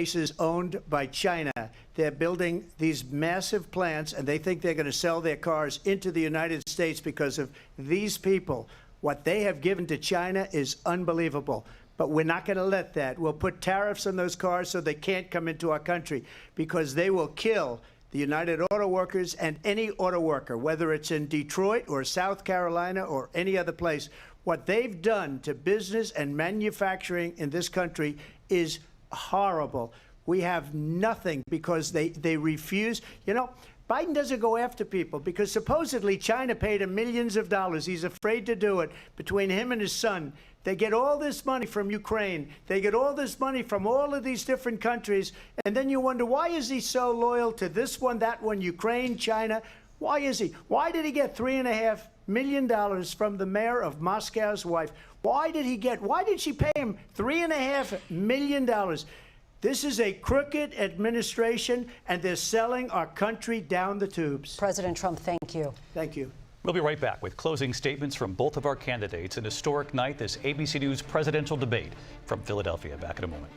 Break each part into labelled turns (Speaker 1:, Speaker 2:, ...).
Speaker 1: places owned by China. They're building these massive plants, and they think they're going to sell their cars into the United States because of these people. What they have given to China is unbelievable. But we're not going to let that. We'll put tariffs on those cars so they can't come into our country, because they will kill the United Auto Workers and any auto worker, whether it's in Detroit or South Carolina or any other place. What they've done to business and manufacturing in this country is horrible. We have nothing because they refuse. You know, Biden doesn't go after people because supposedly China paid him millions of dollars. He's afraid to do it. Between him and his son, they get all this money from Ukraine. They get all this money from all of these different countries. And then you wonder, why is he so loyal to this one, that one, Ukraine, China? Why is he? Why did he get $3.5 million from the mayor of Moscow's wife? Why did she pay him $3.5 million? This is a crooked administration, and they're selling our country down the tubes.
Speaker 2: President Trump, thank you.
Speaker 1: Thank you.
Speaker 3: We'll be right back with closing statements from both of our candidates. An historic night, this ABC News presidential debate from Philadelphia. Back in a moment.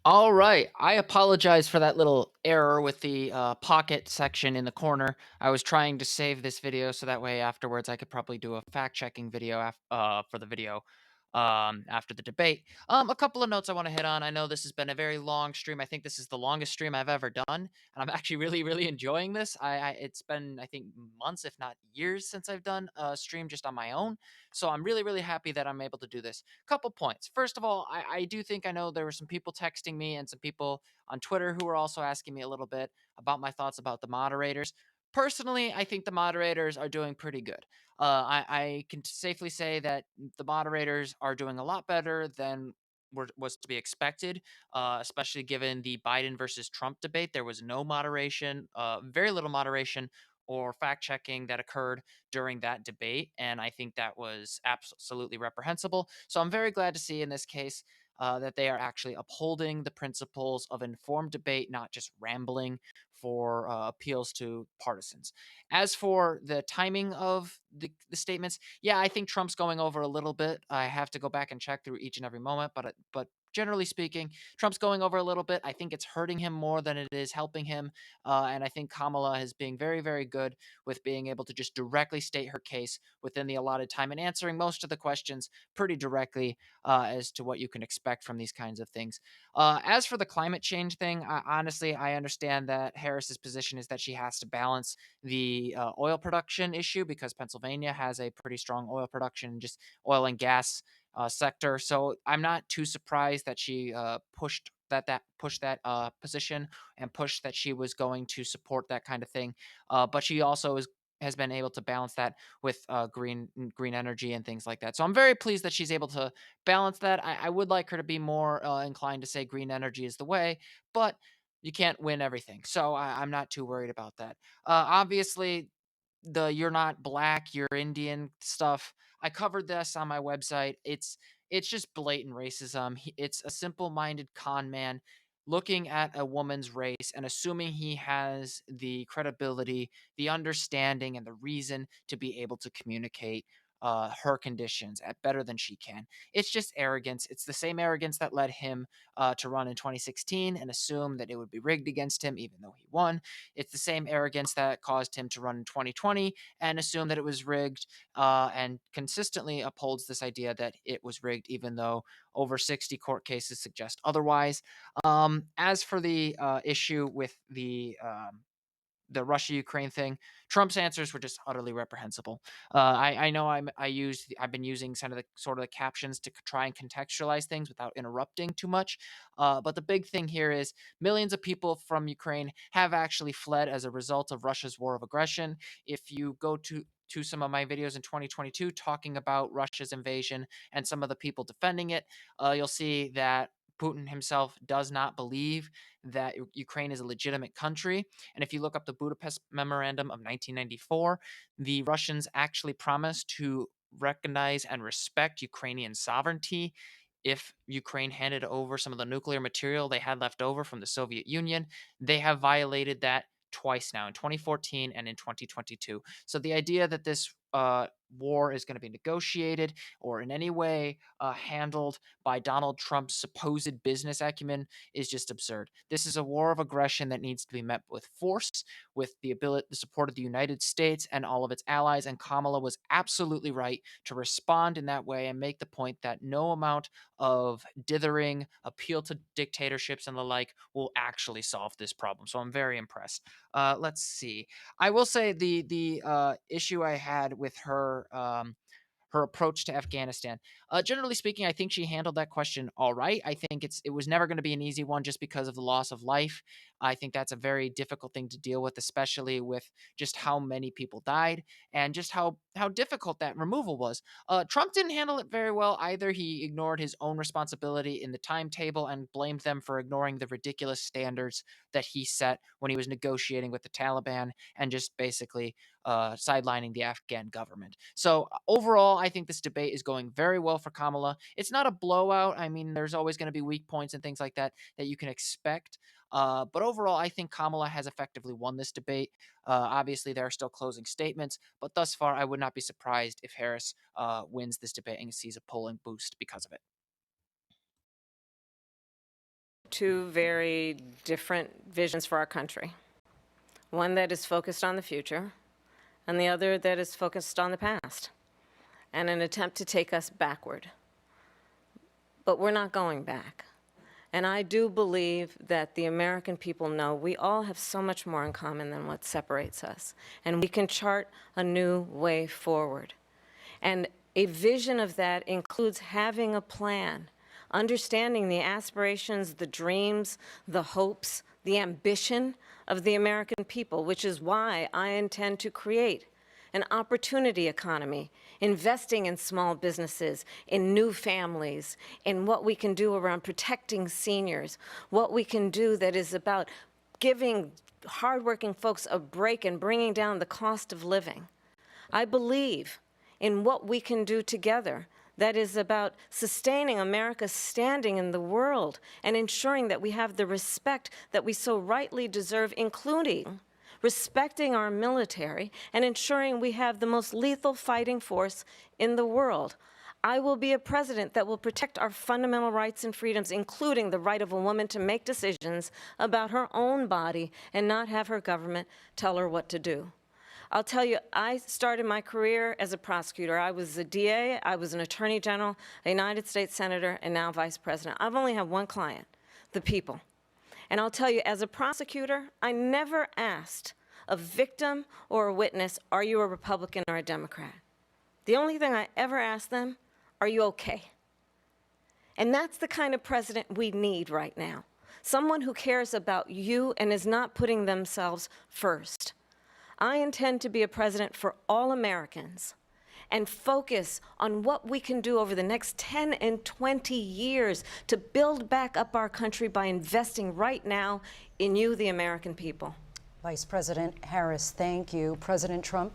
Speaker 4: All right. I apologize for that little error with the pocket section in the corner. I was trying to save this video so that way afterwards I could probably do a fact-checking video for the video after the debate. A couple of notes I want to hit on. I know this has been a very long stream. I think this is the longest stream I've ever done, and I'm actually really enjoying this. It's been, I think, months, if not years, since I've done a stream just on my own. So I'm really happy that I'm able to do this. Couple points. First of all, I do think, I know there were some people texting me and some people on Twitter who were also asking me a little bit about my thoughts about the moderators. Personally, I think the moderators are doing pretty good. I can safely say that the moderators are doing a lot better than was to be expected, especially given the Biden versus Trump debate. There was no moderation, very little moderation or fact checking that occurred during that debate. And I think that was absolutely reprehensible. So I'm very glad to see in this case that they are actually upholding the principles of informed debate, not just rambling for appeals to partisans. As for the timing of the statements, yeah, I think Trump's going over a little bit. I have to go back and check through each and every moment, but generally speaking, Trump's going over a little bit. I think it's hurting him more than it is helping him. And I think Kamala is being very good with being able to just directly state her case within the allotted time and answering most of the questions pretty directly as to what you can expect from these kinds of things. As for the climate change thing, honestly, I understand that Harris's position is that she has to balance the oil production issue because Pennsylvania has a pretty strong oil production, just oil and gas sector. So I'm not too surprised that she pushed that position and pushed that she was going to support that kind of thing. But she also has been able to balance that with green energy and things like that. So I'm very pleased that she's able to balance that. I would like her to be more inclined to say green energy is the way, but you can't win everything. So I'm not too worried about that. Obviously, the "you're not black, you're Indian" stuff, I covered this on my website. It's just blatant racism. It's a simple-minded con man looking at a woman's race and assuming he has the credibility, the understanding, and the reason to be able to communicate her conditions at better than she can. It's just arrogance. It's the same arrogance that led him to run in 2016 and assume that it would be rigged against him, even though he won. It's the same arrogance that caused him to run in 2020 and assume that it was rigged, and consistently upholds this idea that it was rigged, even though over 60 court cases suggest otherwise. As for the issue with the Russia-Ukraine thing, Trump's answers were just utterly reprehensible. I know I've been using sort of the captions to try and contextualize things without interrupting too much. But the big thing here is millions of people from Ukraine have actually fled as a result of Russia's war of aggression. If you go to some of my videos in 2022 talking about Russia's invasion and some of the people defending it, you'll see that Putin himself does not believe that Ukraine is a legitimate country. And if you look up the Budapest Memorandum of 1994, the Russians actually promised to recognize and respect Ukrainian sovereignty if Ukraine handed over some of the nuclear material they had left over from the Soviet Union. They have violated that twice now, in 2014 and in 2022. So the idea that this war is going to be negotiated or in any way handled by Donald Trump's supposed business acumen is just absurd. This is a war of aggression that needs to be met with force, with the support of the United States and all of its allies. And Kamala was absolutely right to respond in that way and make the point that no amount of dithering, appeal to dictatorships and the like will actually solve this problem. So I'm very impressed. Let's see. I will say the issue I had with her approach to Afghanistan. Generally speaking, I think she handled that question all right. I think it was never going to be an easy one just because of the loss of life. I think that's a very difficult thing to deal with, especially with just how many people died and just how difficult that removal was. Trump didn't handle it very well either. He ignored his own responsibility in the timetable and blamed them for ignoring the ridiculous standards that he set when he was negotiating with the Taliban and just basically sidelining the Afghan government. So overall, I think this debate is going very well for Kamala. It's not a blowout. I mean, there's always going to be weak points and things like that that you can expect. But overall, I think Kamala has effectively won this debate. Obviously, there are still closing statements, but thus far, I would not be surprised if Harris wins this debate and sees a polling boost because of it.
Speaker 2: Two very different visions for our country. One that is focused on the future, and the other that is focused on the past, and an attempt to take us backward. But we're not going back. And I do believe that the American people know we all have so much more in common than what separates us, and we can chart a new way forward. And a vision of that includes having a plan, understanding the aspirations, the dreams, the hopes, the ambition of the American people, which is why I intend to create an opportunity economy, investing in small businesses, in new families, in what we can do around protecting seniors, what we can do that is about giving hardworking folks a break and bringing down the cost of living. I believe in what we can do together that is about sustaining America's standing in the world and ensuring that we have the respect that we so rightly deserve, including respecting our military and ensuring we have the most lethal fighting force in the world. I will be a president that will protect our fundamental rights and freedoms, including the right of a woman to make decisions about her own body and not have her government tell her what to do. I'll tell you, I started my career as a prosecutor. I was a DA, I was an attorney general, a United States senator, and now vice president. I've only had one client, the people. And I'll tell you, as a prosecutor, I never asked a victim or a witness, are you a Republican or a Democrat? The only thing I ever asked them, are you okay? And that's the kind of president we need right now. Someone who cares about you and is not putting themselves first. I intend to be a president for all Americans and focus on what we can do over the next 10 and 20 years to build back up our country by investing right now in you, the American people.
Speaker 5: Vice President Harris, thank you. President Trump?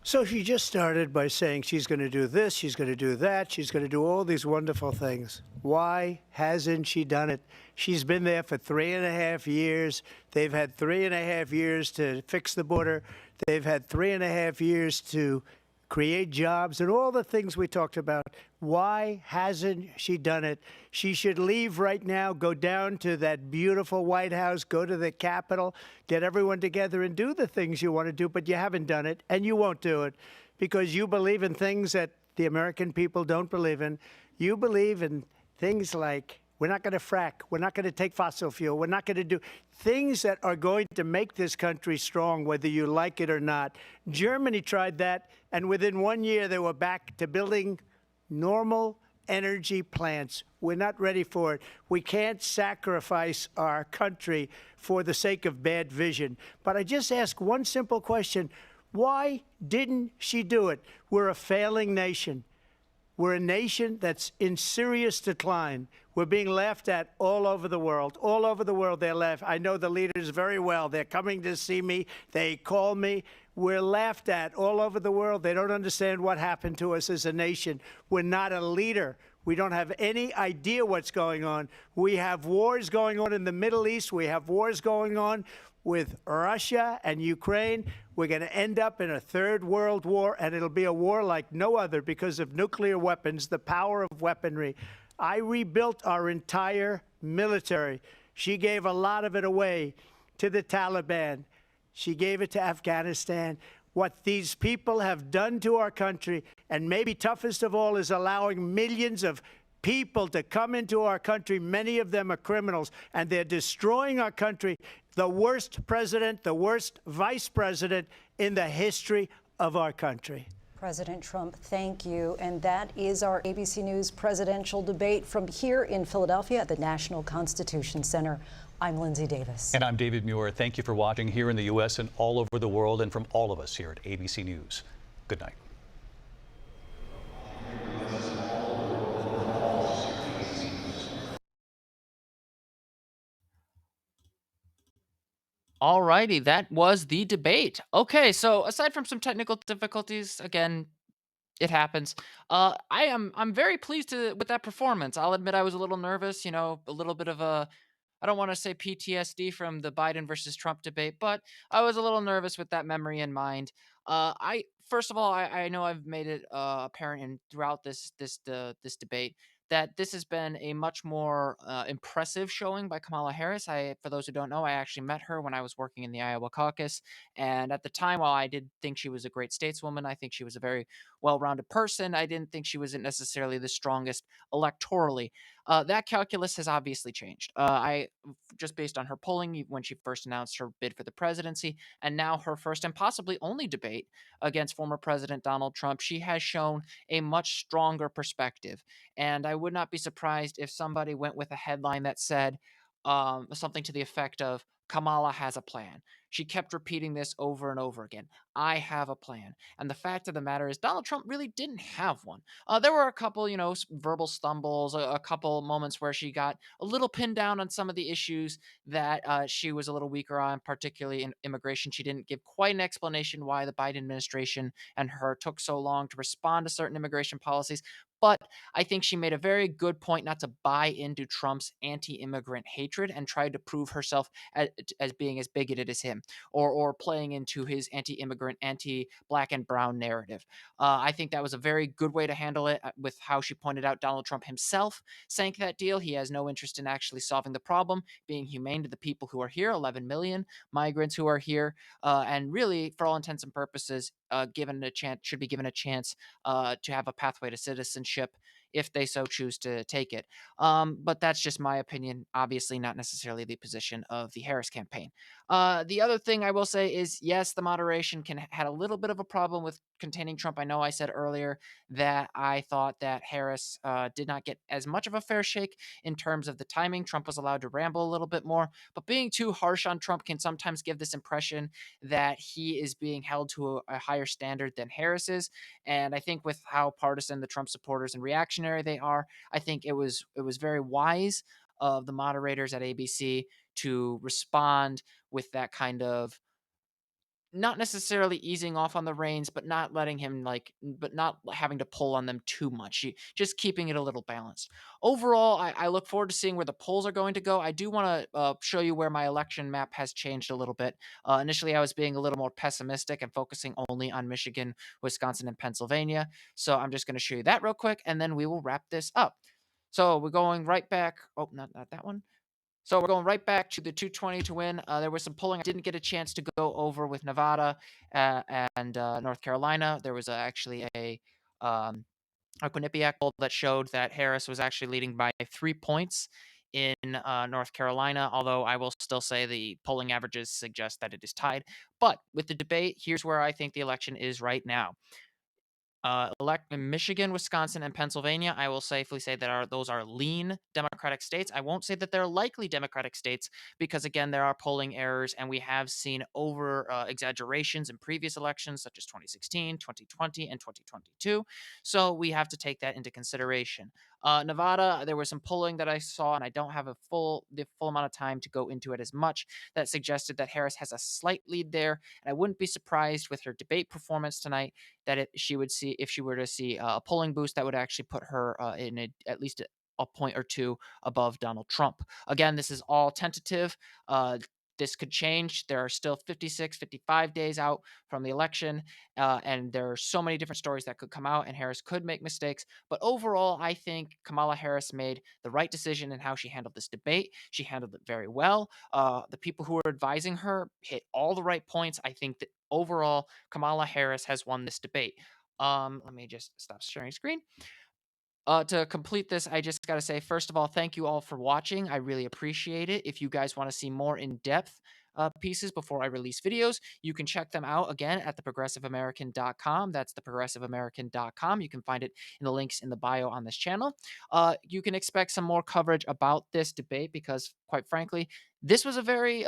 Speaker 1: So she just started by saying she's going to do this, she's going to do that, she's going to do all these wonderful things. Why hasn't she done it? She's been there for 3.5 years. They've had 3.5 years to fix the border. They've had 3.5 years to create jobs and all the things we talked about. Why hasn't she done it? She should leave right now, go down to that beautiful White House, go to the Capitol, get everyone together and do the things you want to do, but you haven't done it, and you won't do it because you believe in things that the American people don't believe in. You believe in things like we're not going to frack, we're not going to take fossil fuel, we're not going to do things that are going to make this country strong, whether you like it or not. Germany tried that, and within 1 year, they were back to building normal energy plants. We're not ready for it. We can't sacrifice our country for the sake of bad vision. But I just ask one simple question. Why didn't she do it? We're a failing nation. We're a nation that's in serious decline. We're being laughed at all over the world. All over the world, they're laughed. I know the leaders very well. They're coming to see me. They call me. We're laughed at all over the world. They don't understand what happened to us as a nation. We're not a leader. We don't have any idea what's going on. We have wars going on in the Middle East. We have wars going on with Russia and Ukraine. We're going to end up in a third world war, and it'll be a war like no other because of nuclear weapons, the power of weaponry. I rebuilt our entire military. She gave a lot of it away to the Taliban. She gave it to Afghanistan. What these people have done to our country, and maybe toughest of all, is allowing millions of people to come into our country. Many of them are criminals, and they're destroying our country. The worst president, the worst vice president in the history of our country.
Speaker 5: President Trump, thank you. And that is our ABC News presidential debate from here in Philadelphia at the National Constitution Center. I'm Lindsay Davis.
Speaker 3: And I'm David Muir. Thank you for watching here in the U.S. and all over the world, and from all of us here at ABC News. Good night.
Speaker 4: Alrighty, that was the debate. Okay, so aside from some technical difficulties, again, it happens. I'm very pleased with that performance. I'll admit I was a little nervous, a little bit of a, I don't want to say PTSD from the Biden versus Trump debate, but I was a little nervous with that memory in mind. I First of all, I know I've made it apparent throughout this debate that this has been a much more impressive showing by Kamala Harris. For those who don't know, I actually met her when I was working in the Iowa caucus, and at the time, while I did think she was a great stateswoman, I think she was a very well-rounded person. I didn't think she wasn't necessarily the strongest electorally. That calculus has obviously changed. I Just based on her polling when she first announced her bid for the presidency, and now her first and possibly only debate against former President Donald Trump, she has shown a much stronger perspective. And I would not be surprised if somebody went with a headline that said something to the effect of Kamala has a plan. She kept repeating this over and over again. I have a plan. And the fact of the matter is, Donald Trump really didn't have one. There were a couple, verbal stumbles, a couple moments where she got a little pinned down on some of the issues that she was a little weaker on, particularly in immigration. She didn't give quite an explanation why the Biden administration and her took so long to respond to certain immigration policies. But I think she made a very good point not to buy into Trump's anti-immigrant hatred and tried to prove herself as being as bigoted as him, or playing into his anti-immigrant, anti-black and brown narrative. I think that was a very good way to handle it, with how she pointed out Donald Trump himself sank that deal. He has no interest in actually solving the problem, being humane to the people who are here, 11 million migrants who are here, and really, for all intents and purposes, should be given a chance to have a pathway to citizenship if they so choose to take it. But that's just my opinion, obviously not necessarily the position of the Harris campaign. The other thing I will say is, yes, the moderation had a little bit of a problem with containing Trump. I know I said earlier that I thought that Harris did not get as much of a fair shake in terms of the timing. Trump was allowed to ramble a little bit more, but being too harsh on Trump can sometimes give this impression that he is being held to a higher standard than Harris is. And I think with how partisan the Trump supporters and reactionary they are, I think it was very wise of the moderators at ABC to respond with that kind of, not necessarily easing off on the reins, but not letting him but not having to pull on them too much. Just keeping it a little balanced. Overall, I look forward to seeing where the polls are going to go. I do want to show you where my election map has changed a little bit. Initially, I was being a little more pessimistic and focusing only on Michigan, Wisconsin, and Pennsylvania. So I'm just going to show you that real quick, and then we will wrap this up. So we're going right back. Oh, not that one. So we're going right back to the 220 to win. There was some polling I didn't get a chance to go over with Nevada and North Carolina. There was actually a Quinnipiac poll that showed that Harris was actually leading by 3 points in North Carolina, although I will still say the polling averages suggest that it is tied. But with the debate, here's where I think the election is right now. Elect in Michigan, Wisconsin, and Pennsylvania, I will safely say that those are lean Democratic states. I won't say that they're likely Democratic states because, again, there are polling errors, and we have seen over exaggerations in previous elections, such as 2016, 2020, and 2022. So we have to take that into consideration. Nevada, there was some polling that I saw, and I don't have the full amount of time to go into it as much, that suggested that Harris has a slight lead there, and I wouldn't be surprised with her debate performance tonight that if she were to see a polling boost, that would actually put her at least a point or two above Donald Trump. Again, this is all tentative. This could change. There are still 56, 55 days out from the election, and there are so many different stories that could come out, and Harris could make mistakes. But overall, I think Kamala Harris made the right decision in how she handled this debate. She handled it very well. The people who were advising her hit all the right points. I think that overall, Kamala Harris has won this debate. Let me just stop sharing screen. To complete this, I just got to say, first of all, thank you all for watching. I really appreciate it. If you guys want to see more in-depth pieces before I release videos, you can check them out again at theprogressiveamerican.com. That's theprogressiveamerican.com. You can find it in the links in the bio on this channel. You can expect some more coverage about this debate because, quite frankly, this was a very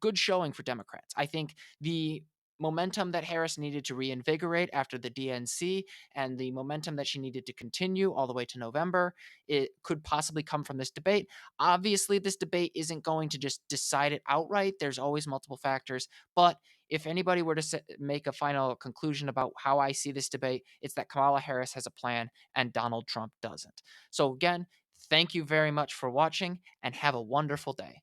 Speaker 4: good showing for Democrats. I think the momentum that Harris needed to reinvigorate after the DNC and the momentum that she needed to continue all the way to November, it could possibly come from this debate. Obviously, this debate isn't going to just decide it outright. There's always multiple factors. But if anybody were to make a final conclusion about how I see this debate, it's that Kamala Harris has a plan and Donald Trump doesn't. So again, thank you very much for watching and have a wonderful day.